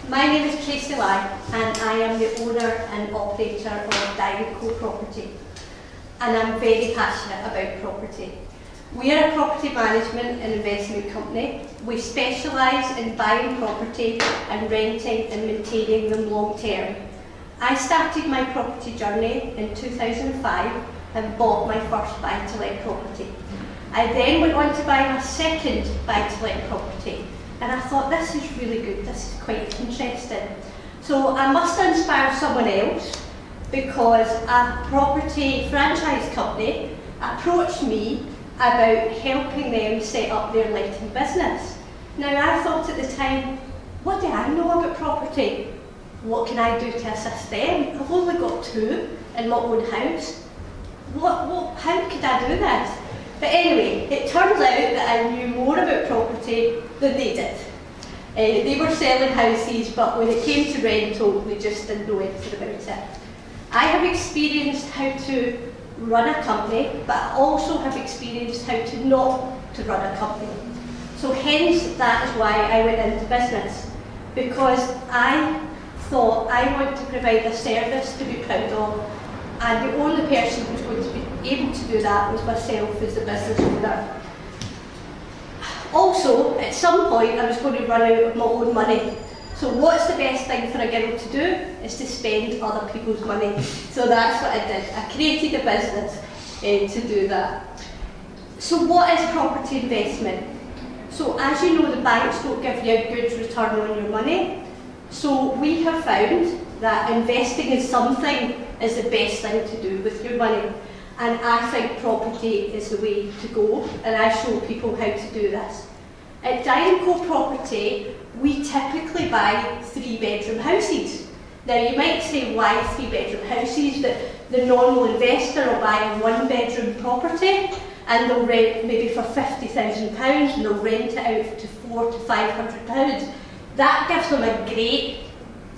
My name is Tracey Lang and I am the owner and operator of Dyer Co Property, and I'm very passionate about property. We are a property management and investment company. We specialise in buying property and renting and maintaining them long term. I started my property journey in 2005 and bought my first buy-to-let property. I then went on to buy my second buy-to-let property, and I thought, this is really good, this is quite interesting. So I must inspire someone else, because a property franchise company approached me about helping them set up their letting business. Now I thought at the time, what do I know about property? What can I do to assist them? I've only got two in my own house. How could I do this? But anyway, it turns out that I knew more about property than they did. They were selling houses, but when it came to rental, they just didn't know anything about it. I have experienced how to run a company, but I also have experienced how to not to run a company. So hence, that is why I went into business, because I thought I want to provide a service to be proud of, and the only person who's going to be able to do that was myself as the business owner. Also, at some point, I was going to run out of my own money. So what's the best thing for a girl to do? Is to spend other people's money. So that's what I did. I created a business to do that. So what is property investment? So as you know, the banks don't give you a good return on your money. So we have found that investing in something is the best thing to do with your money. And I think property is the way to go, and I show people how to do this. At Dyer Co Property, we typically buy 3-bedroom houses. Now you might say, why 3-bedroom houses? That the normal investor will buy a 1-bedroom property and they'll rent maybe for £50,000 and they'll rent it out to £400 to £500. That gives them a great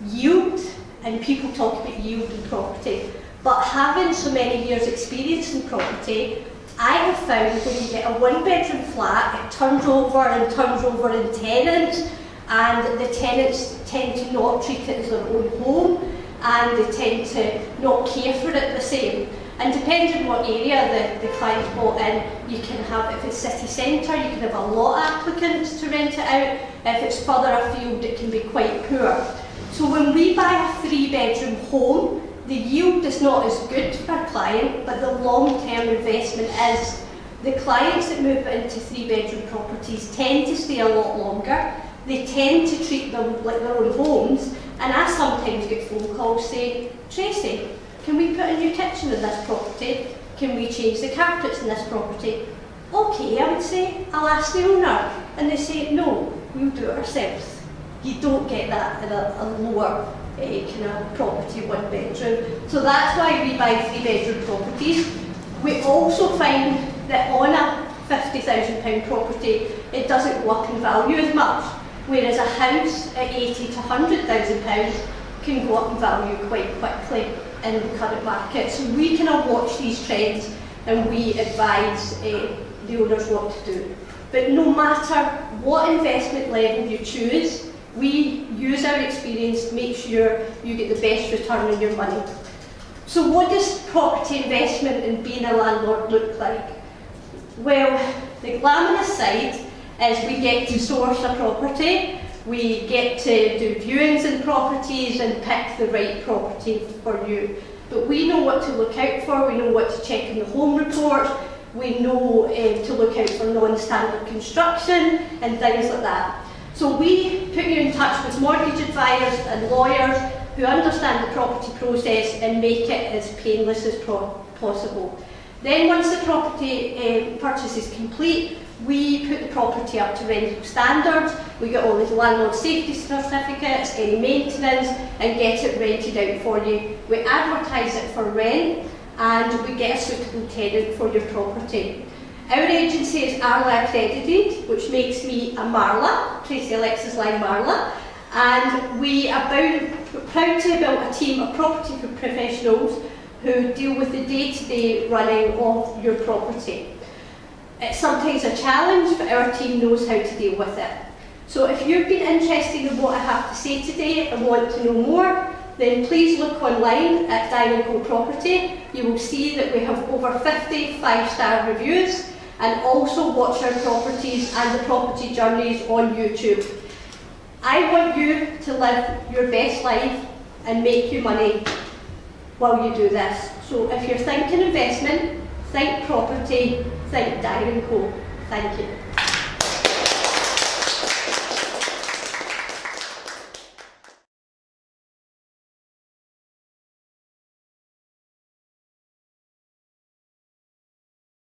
yield, and people talk about yield in property. But having so many years experience in property, I have found when you get a 1-bedroom flat, it turns over in tenants, and the tenants tend to not treat it as their own home, and they tend to not care for it the same. And depending on what area the client's bought in, you can have, if it's city centre, you can have a lot of applicants to rent it out. If it's further afield, it can be quite poor. So when we buy a 3-bedroom home, the yield is not as good for a client, but the long-term investment is. The clients that move into 3-bedroom properties tend to stay a lot longer. They tend to treat them like their own homes, and I sometimes get phone calls saying, Tracey, can we put a new kitchen in this property? Can we change the carpets in this property? Okay, I would say, I'll ask the owner. And they say, no, we'll do it ourselves. You don't get that in a lower kind of property, 1-bedroom. So that's why we buy 3-bedroom properties. We also find that on a £50,000 property, it doesn't go up in value as much, whereas a house at £80,000 to £100,000 can go up in value quite quickly in the current market. So we kind of watch these trends and we advise the owners what to do. But no matter what investment level you choose, we use our experience to make sure you get the best return on your money. So what does property investment and being a landlord look like? Well, the glamorous side is we get to source a property, we get to do viewings in properties and pick the right property for you. But we know what to look out for, we know what to check in the home report, we know to look out for non-standard construction and things like that. So we put you in touch with mortgage advisors and lawyers who understand the property process and make it as painless as possible. Then once the property purchase is complete, we put the property up to rental standards, we get all the landlord safety certificates, any maintenance, and get it rented out for you. We advertise it for rent, and we get a suitable tenant for your property. Our agency is ARLA accredited, which makes me a Marla, Tracey Alexis Lang Marla, and we are proud to build a team of property professionals who deal with the day-to-day running of your property. It's sometimes a challenge, but our team knows how to deal with it. So if you've been interested in what I have to say today and want to know more, then please look online at Dyer Co Property. You will see that we have over 50 5-star reviews, and also watch our properties and the property journeys on YouTube. I want you to live your best life and make you money while you do this. So if you're thinking investment, think property, think Dyer Co. Thank you.